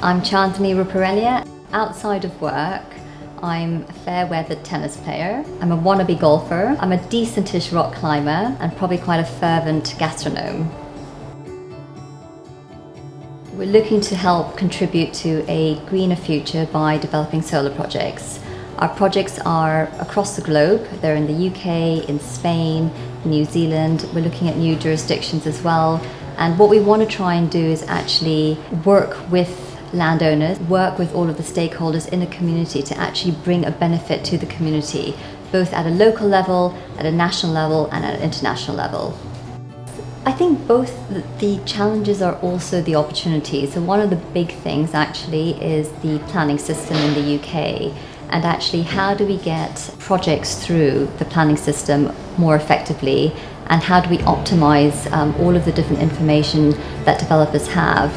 I'm Chandni Ruparelia. Outside of work, I'm a fair-weather tennis player. I'm a wannabe golfer. I'm a decentish rock climber and probably quite a fervent gastronome. We're looking to help contribute to a greener future by developing solar projects. Our projects are across the globe. They're in the UK, in Spain, New Zealand. We're looking at new jurisdictions as well. And what we want to try and do is actually work with landowners, work with all of the stakeholders in the community to actually bring a benefit to the community, both at a local level, at a national level, and at an international level. I think both the challenges are also the opportunities. So one of the big things actually is the planning system in the UK, and actually how do we get projects through the planning system more effectively, and how do we optimize all of the different information that developers have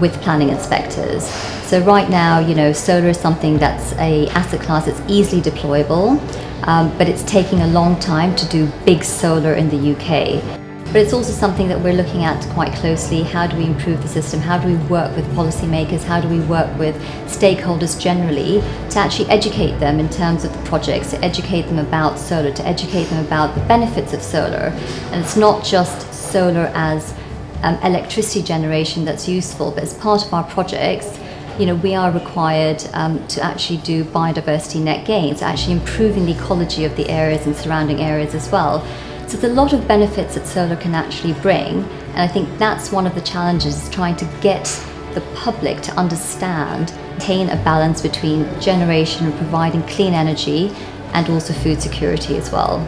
with planning inspectors. So right now, solar is something that's an asset class that's easily deployable, but it's taking a long time to do big solar in the UK. But it's also something that we're looking at quite closely. How do we improve the system? How do we work with policymakers? How do we work with stakeholders generally to actually educate them in terms of the projects, to educate them about solar, to educate them about the benefits of solar? And it's not just solar as electricity generation that's useful, but as part of our projects, we are required to actually do biodiversity net gains, actually improving the ecology of the areas and surrounding areas as well. So there's a lot of benefits that solar can actually bring, and I think that's one of the challenges, is trying to get the public to understand, maintain a balance between generation and providing clean energy and also food security as well.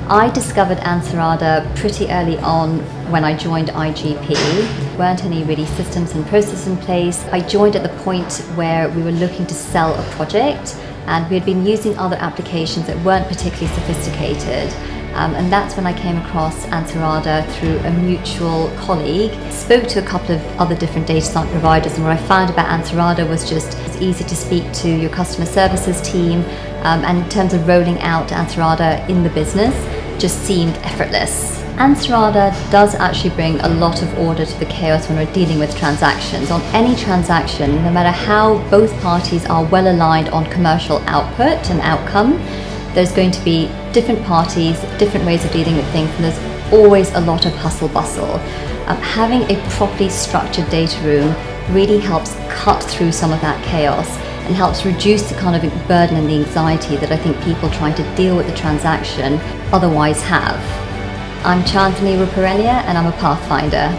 I discovered Ansarada pretty early on when I joined IGP. There weren't any really systems and processes in place. I joined at the point where we were looking to sell a project, and we had been using other applications that weren't particularly sophisticated. And that's when I came across Ansarada through a mutual colleague. Spoke to a couple of other different data science providers, and what I found about Ansarada was just it's easy to speak to your customer services team, and in terms of rolling out Ansarada in the business, just seemed effortless. Ansarada does actually bring a lot of order to the chaos when we're dealing with transactions. On any transaction, no matter how both parties are well aligned on commercial output and outcome, there's going to be different parties, different ways of dealing with things, and there's always a lot of hustle bustle. Having a properly structured data room really helps cut through some of that chaos and helps reduce the kind of burden and the anxiety that I think people trying to deal with the transaction otherwise have. I'm Chandni Ruparelia, and I'm a Pathfinder.